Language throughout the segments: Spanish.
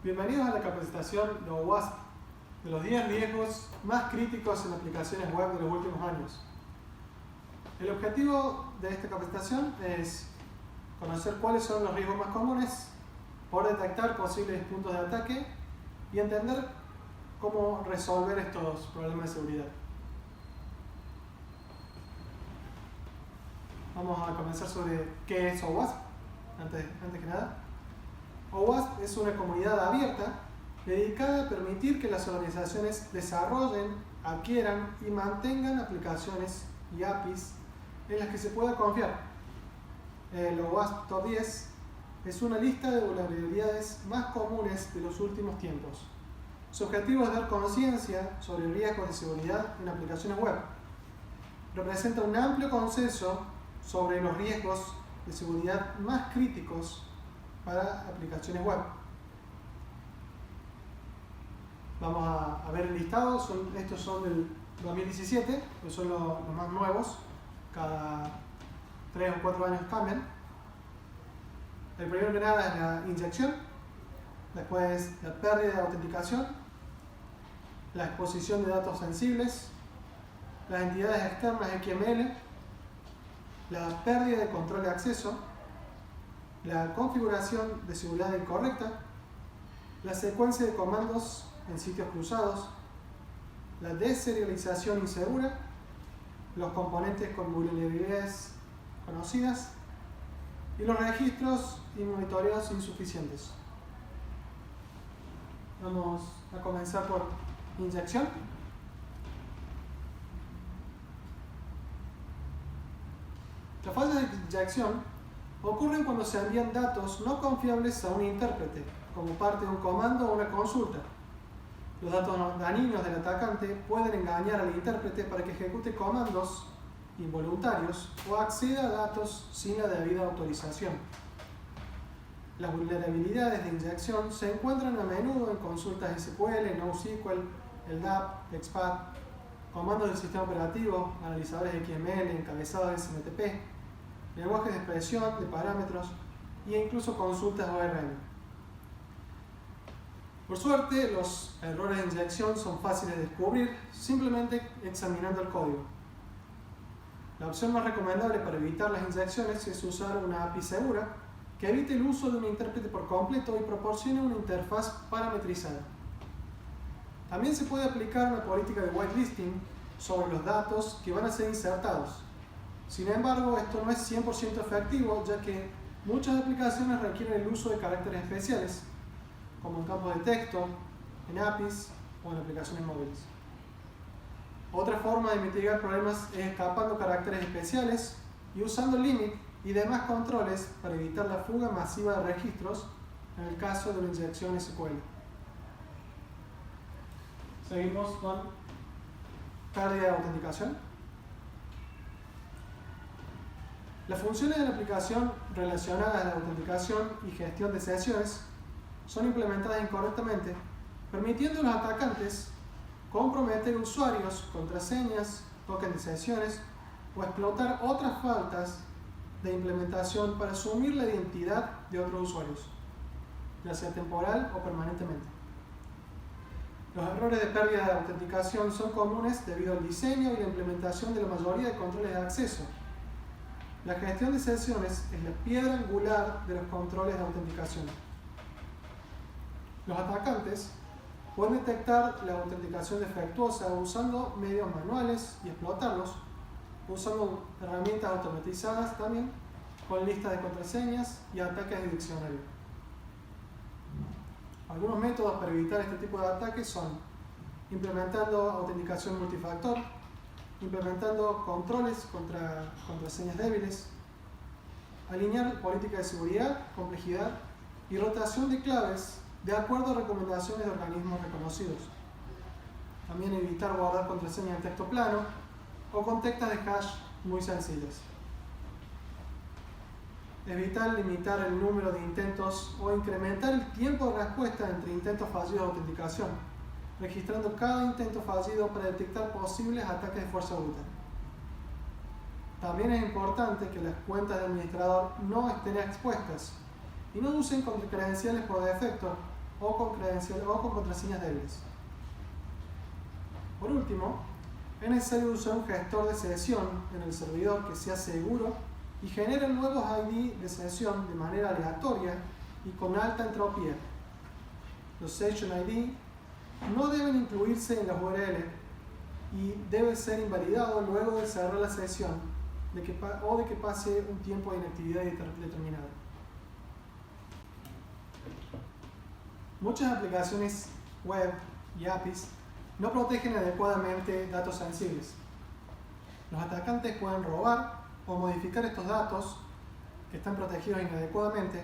Bienvenidos a la capacitación de OWASP de los 10 riesgos más críticos en aplicaciones web de los últimos años. El objetivo de esta capacitación es conocer cuáles son los riesgos más comunes, poder detectar posibles puntos de ataque y entender cómo resolver estos problemas de seguridad. Vamos a comenzar sobre qué es OWASP, antes que nada. OWASP es una comunidad abierta dedicada a permitir que las organizaciones desarrollen, adquieran y mantengan aplicaciones y APIs en las que se pueda confiar. El OWASP Top 10 es una lista de vulnerabilidades más comunes de los últimos tiempos. Su objetivo es dar conciencia sobre riesgos de seguridad en aplicaciones web. Representa un amplio consenso sobre los riesgos de seguridad más críticos para aplicaciones web. Vamos a ver el listado. Estos son del 2017, que son los más nuevos. Cada 3 o 4 años cambian. El primero que nada es la inyección, después la pérdida de autenticación, la exposición de datos sensibles, las entidades externas XML, la pérdida de control de acceso, la configuración de seguridad incorrecta, la secuencia de comandos en sitios cruzados, la deserialización insegura, los componentes con vulnerabilidades conocidas y los registros y monitoreos insuficientes. Vamos a comenzar por inyección. Las fallas de inyección ocurren cuando se envían datos no confiables a un intérprete, como parte de un comando o una consulta. Los datos dañinos del atacante pueden engañar al intérprete para que ejecute comandos involuntarios o acceda a datos sin la debida autorización. Las vulnerabilidades de inyección se encuentran a menudo en consultas SQL, NoSQL, LDAP, XPath, comandos del sistema operativo, analizadores XML, encabezados SMTP, lenguajes de expresión, de parámetros e incluso consultas ORM. Por suerte, los errores de inyección son fáciles de descubrir simplemente examinando el código. La opción más recomendable para evitar las inyecciones es usar una API segura que evite el uso de un intérprete por completo y proporcione una interfaz parametrizada. También se puede aplicar una política de whitelisting sobre los datos que van a ser insertados. Sin embargo, esto no es 100% efectivo, ya que muchas aplicaciones requieren el uso de caracteres especiales, como en campos de texto, en APIs o en aplicaciones móviles. Otra forma de mitigar problemas es escapando caracteres especiales y usando limit y demás controles para evitar la fuga masiva de registros en el caso de una inyección SQL. Seguimos con pérdida de autenticación. Las funciones de la aplicación relacionadas a la autenticación y gestión de sesiones son implementadas incorrectamente, permitiendo a los atacantes comprometer usuarios, contraseñas, tokens de sesiones o explotar otras faltas de implementación para asumir la identidad de otros usuarios, ya sea temporal o permanentemente. Los errores de pérdida de autenticación son comunes debido al diseño y la implementación de la mayoría de controles de acceso. La gestión de sesiones es la piedra angular de los controles de autenticación. Los atacantes pueden detectar la autenticación defectuosa usando medios manuales y explotarlos, usando herramientas automatizadas también, con listas de contraseñas y ataques de diccionario. Algunos métodos para evitar este tipo de ataques son implementando autenticación multifactor, implementando controles contra contraseñas débiles, alinear política de seguridad, complejidad y rotación de claves de acuerdo a recomendaciones de organismos reconocidos. También evitar guardar contraseñas en texto plano o con teclas de hash muy sencillas. Evitar limitar el número de intentos o incrementar el tiempo de respuesta entre intentos fallidos de autenticación, registrando cada intento fallido para detectar posibles ataques de fuerza bruta. También es importante que las cuentas de administrador no estén expuestas y no usen credenciales por defecto o con contraseñas débiles. Por último, es necesario usar un gestor de sesión en el servidor que sea seguro y genere nuevos ID de sesión de manera aleatoria y con alta entropía. Los Session ID no deben incluirse en las URL y debe ser invalidado luego de cerrar la sesión o de que pase un tiempo de inactividad determinado. Muchas aplicaciones web y APIs no protegen adecuadamente datos sensibles. Los atacantes pueden robar o modificar estos datos que están protegidos inadecuadamente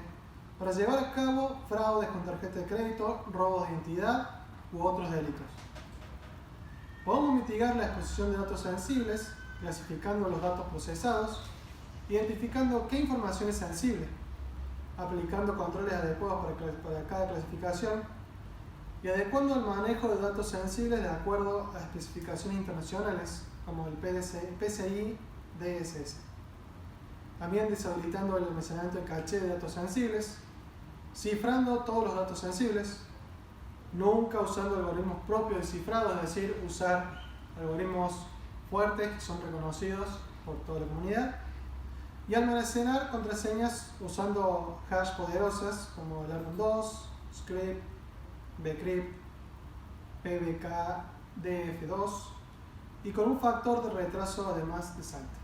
para llevar a cabo fraudes con tarjeta de crédito, robos de identidad u otros delitos. Podemos mitigar la exposición de datos sensibles clasificando los datos procesados, identificando qué información es sensible, aplicando controles adecuados para cada clasificación y adecuando el manejo de datos sensibles de acuerdo a especificaciones internacionales como el PCI DSS. También deshabilitando el almacenamiento de caché de datos sensibles, cifrando todos los datos sensibles, nunca usando algoritmos propios de cifrado, es decir, usar algoritmos fuertes que son reconocidos por toda la comunidad, y almacenar contraseñas usando hash poderosas como el ARM2, Script, Bcrypt, PBK, DF2 y con un factor de retraso además de salto.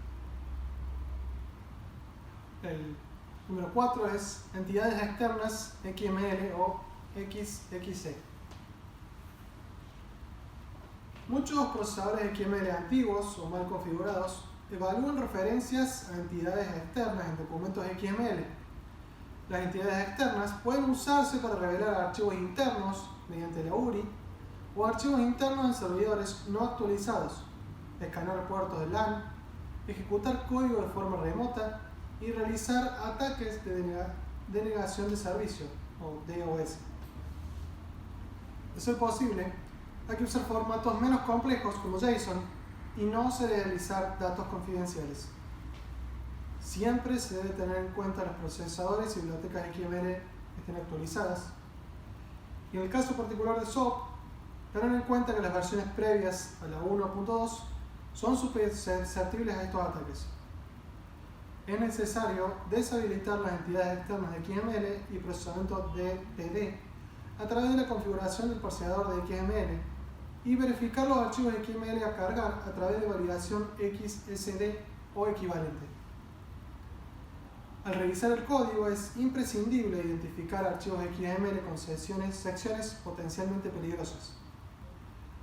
El número 4 es entidades externas XML o XXE. Muchos procesadores XML antiguos o mal configurados evalúan referencias a entidades externas en documentos XML. Las entidades externas pueden usarse para revelar archivos internos mediante la URI o archivos internos en servidores no actualizados, escanear puertos de LAN, ejecutar código de forma remota y realizar ataques de denegación de servicio o DOS. De ser posible, hay que usar formatos menos complejos como JSON y no serializar datos confidenciales. Siempre se debe tener en cuenta los procesadores y bibliotecas XML estén actualizadas. Y en el caso particular de SOAP, tener en cuenta que las versiones previas a la 1.2 son susceptibles a estos ataques. Es necesario deshabilitar las entidades externas de XML y procesamiento DTD a través de la configuración del procesador de XML y verificar los archivos de XML a cargar a través de validación XSD o equivalente. Al revisar el código es imprescindible identificar archivos XML con secciones potencialmente peligrosas.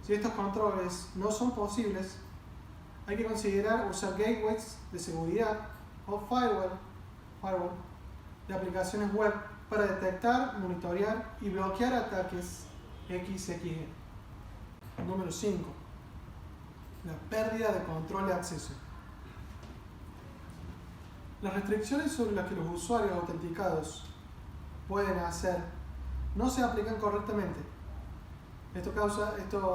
Si estos controles no son posibles, hay que considerar usar gateways de seguridad o firewall de aplicaciones web para detectar, monitorear y bloquear ataques XXE. Número 5. La pérdida de control de acceso. Las restricciones sobre las que los usuarios autenticados pueden hacer no se aplican correctamente. Esto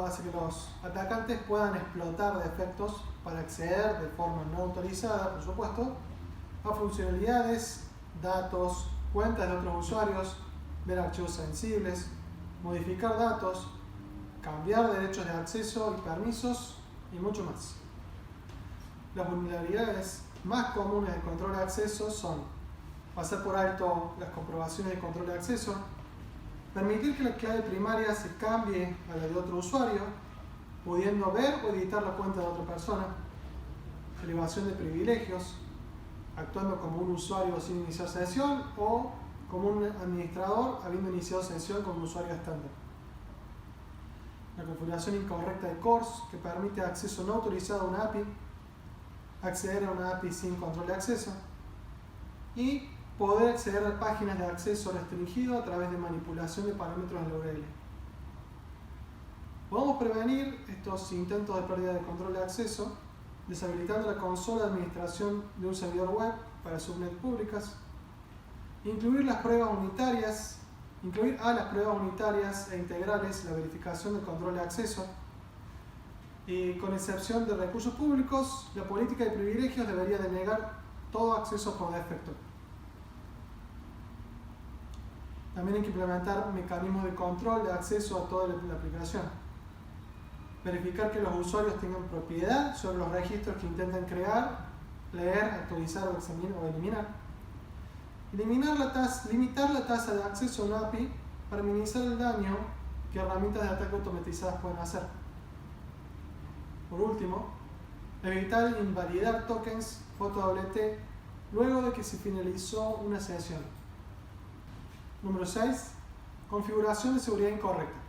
hace que los atacantes puedan explotar defectos para acceder de forma no autorizada, por supuesto, a funcionalidades, datos, cuentas de otros usuarios, ver archivos sensibles, modificar datos, cambiar derechos de acceso y permisos y mucho más. Las vulnerabilidades más comunes del control de acceso son pasar por alto las comprobaciones de control de acceso, permitir que la clave primaria se cambie a la de otro usuario, pudiendo ver o editar la cuenta de otra persona, elevación de privilegios, actuando como un usuario sin iniciar sesión o como un administrador habiendo iniciado sesión como usuario estándar. La configuración incorrecta de CORS que permite acceso no autorizado a una API, acceder a una API sin control de acceso y poder acceder a páginas de acceso restringido a través de manipulación de parámetros en la URL. Podemos prevenir estos intentos de pérdida de control de acceso deshabilitando la consola de administración de un servidor web para subnets públicas, incluir a las pruebas unitarias e integrales la verificación del control de acceso, y con excepción de recursos públicos, la política de privilegios debería denegar todo acceso por defecto. También hay que implementar mecanismos de control de acceso a toda la aplicación. Verificar que los usuarios tengan propiedad sobre los registros que intentan crear, leer, actualizar o eliminar. Limitar la tasa de acceso a una API para minimizar el daño que herramientas de ataque automatizadas pueden hacer. Por último, evitar invalidar tokens JWT luego de que se finalizó una sesión. Número 6. Configuración de seguridad incorrecta.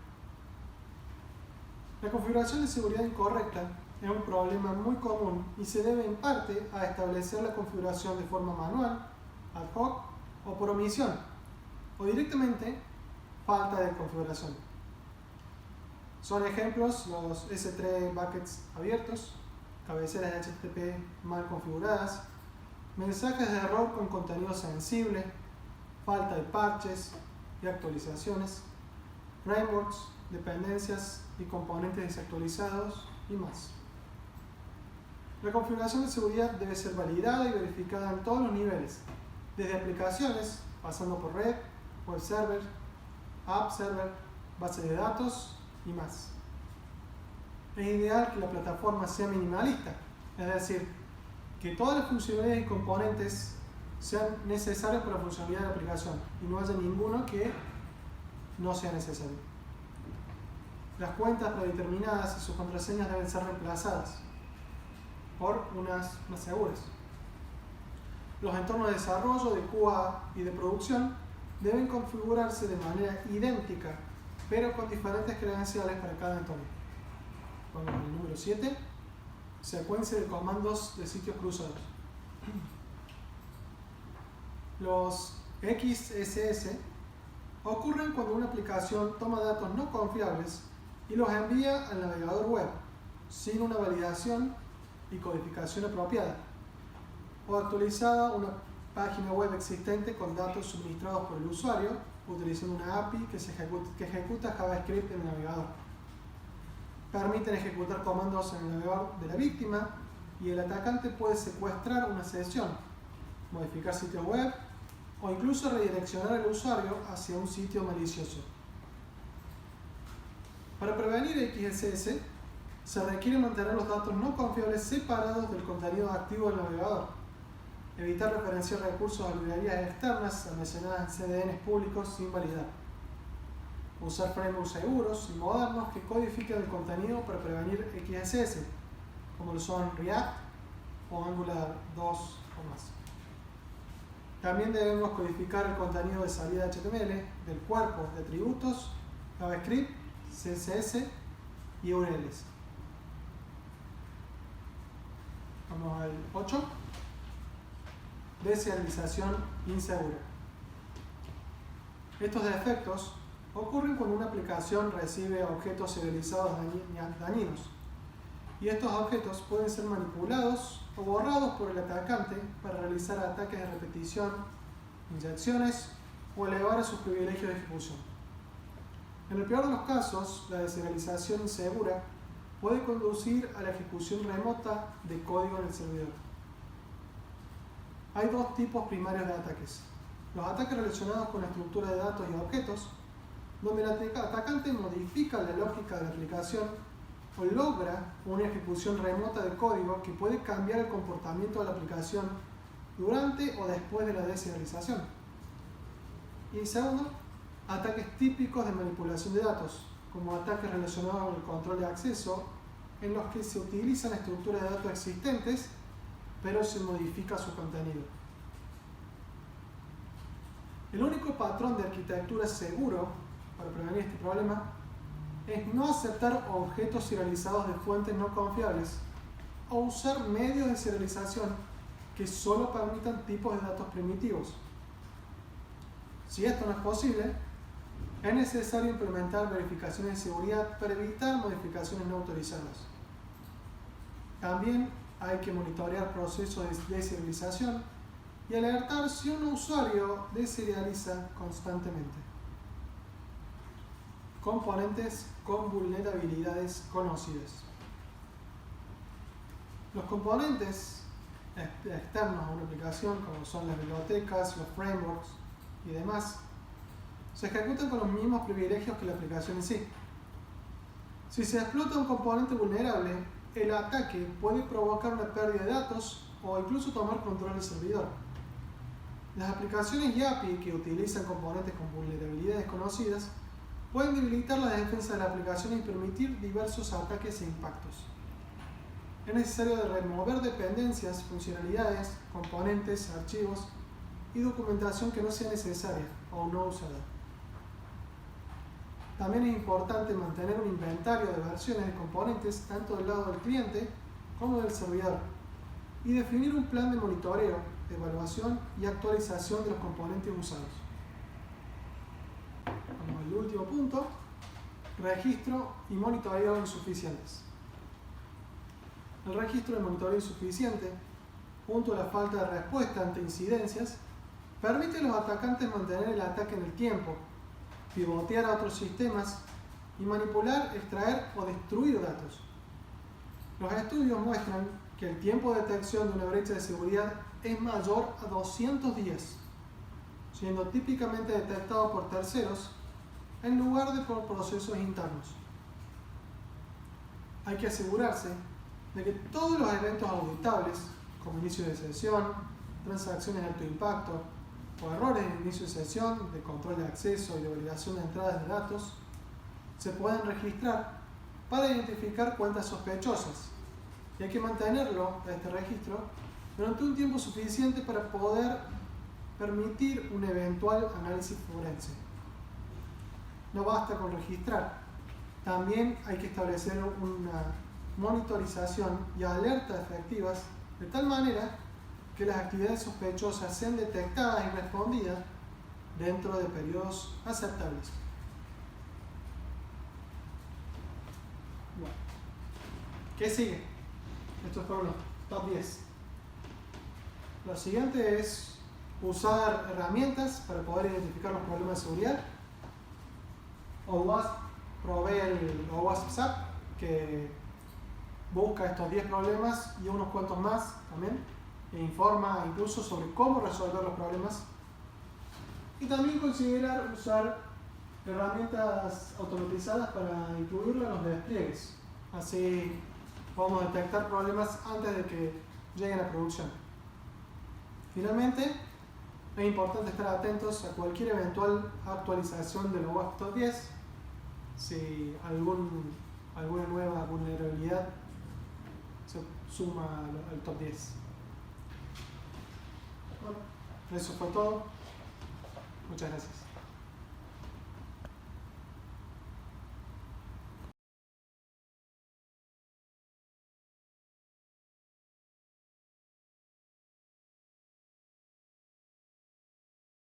La configuración de seguridad incorrecta es un problema muy común y se debe en parte a establecer la configuración de forma manual, ad hoc o por omisión, o directamente falta de configuración. Son ejemplos los S3 buckets abiertos, cabeceras de HTTP mal configuradas, mensajes de error con contenido sensible, falta de parches y actualizaciones, frameworks, dependencias y componentes desactualizados y más. La configuración de seguridad debe ser validada y verificada en todos los niveles, desde aplicaciones, pasando por red, web server, app server, base de datos y más. Es ideal que la plataforma sea minimalista, es decir, que todas las funcionalidades y componentes sean necesarios para la funcionalidad de la aplicación y no haya ninguno que no sea necesario. Las cuentas predeterminadas y sus contraseñas deben ser reemplazadas por unas más seguras. Los entornos de desarrollo, de QA y de producción deben configurarse de manera idéntica, pero con diferentes credenciales para cada entorno. Vamos al número 7. Secuencia de comandos de sitios cruzados. Los XSS ocurren cuando una aplicación toma datos no confiables y los envía al navegador web sin una validación y codificación apropiada, o actualizada una página web existente con datos suministrados por el usuario utilizando una API que ejecuta JavaScript en el navegador. Permiten ejecutar comandos en el navegador de la víctima y el atacante puede secuestrar una sesión, modificar sitio web o incluso redireccionar al usuario hacia un sitio malicioso. Para prevenir XSS, se requiere mantener los datos no confiables separados del contenido activo del navegador, evitar referenciar recursos a librerías externas almacenadas en CDNs públicos sin validar, usar frameworks seguros y modernos que codifiquen el contenido para prevenir XSS, como lo son React o Angular 2 o más. También debemos codificar el contenido de salida HTML del cuerpo de atributos, JavaScript, CSS y URLs. Vamos al 8. Deserialización insegura. Estos defectos ocurren cuando una aplicación recibe objetos serializados dañinos, y estos objetos pueden ser manipulados o borrados por el atacante para realizar ataques de repetición, inyecciones o elevar a sus privilegios de ejecución. En el peor de los casos, la deserialización insegura puede conducir a la ejecución remota de código en el servidor. Hay dos tipos primarios de ataques: los ataques relacionados con la estructura de datos y objetos, donde el atacante modifica la lógica de la aplicación o logra una ejecución remota de código que puede cambiar el comportamiento de la aplicación durante o después de la deserialización. Y segundo, ataques típicos de manipulación de datos, como ataques relacionados con el control de acceso, en los que se utilizan estructuras de datos existentes, pero se modifica su contenido. El único patrón de arquitectura seguro para prevenir este problema es no aceptar objetos serializados de fuentes no confiables o usar medios de serialización que solo permitan tipos de datos primitivos. Si esto no es posible, es necesario implementar verificaciones de seguridad para evitar modificaciones no autorizadas. También hay que monitorear procesos de deserialización y alertar si un usuario deserializa constantemente. Componentes con vulnerabilidades conocidas. Los componentes externos a una aplicación, como son las bibliotecas, los frameworks y demás, se ejecutan con los mismos privilegios que la aplicación en sí. Si se explota un componente vulnerable, el ataque puede provocar una pérdida de datos o incluso tomar control del servidor. Las aplicaciones YAPI que utilizan componentes con vulnerabilidades conocidas pueden debilitar la defensa de la aplicación y permitir diversos ataques e impactos. Es necesario remover dependencias, funcionalidades, componentes, archivos y documentación que no sea necesaria o no usada. También es importante mantener un inventario de versiones de componentes tanto del lado del cliente como del servidor y definir un plan de monitoreo, evaluación y actualización de los componentes usados. Vamos al último punto: registro y monitoreo insuficientes. El registro de monitoreo insuficiente, junto a la falta de respuesta ante incidencias, permite a los atacantes mantener el ataque en el tiempo, pivotear a otros sistemas y manipular, extraer o destruir datos. Los estudios muestran que el tiempo de detección de una brecha de seguridad es mayor a 200 días, siendo típicamente detectado por terceros en lugar de por procesos internos. Hay que asegurarse de que todos los eventos auditables, como inicio de sesión, transacciones de alto impacto o errores en inicio de sesión, de control de acceso y de validación de entradas de datos, se puedan registrar para identificar cuentas sospechosas, y hay que mantenerlo, este registro, durante un tiempo suficiente para poder permitir un eventual análisis forense. No basta con registrar, también hay que establecer una monitorización y alertas efectivas de tal manera que las actividades sospechosas sean detectadas y respondidas dentro de periodos aceptables. Bueno, ¿qué sigue? Estos fueron los top 10. Lo siguiente es usar herramientas para poder identificar los problemas de seguridad. OWASP provee el OWASP SAP, que busca estos 10 problemas y unos cuantos más también, e informa incluso sobre cómo resolver los problemas. Y también considerar usar herramientas automatizadas para incluirlo en los despliegues. Así podemos detectar problemas antes de que lleguen a producción. Finalmente, es importante estar atentos a cualquier eventual actualización del OWASP Top 10. Si alguna nueva vulnerabilidad se suma al top 10. Bueno, eso fue todo. Muchas gracias.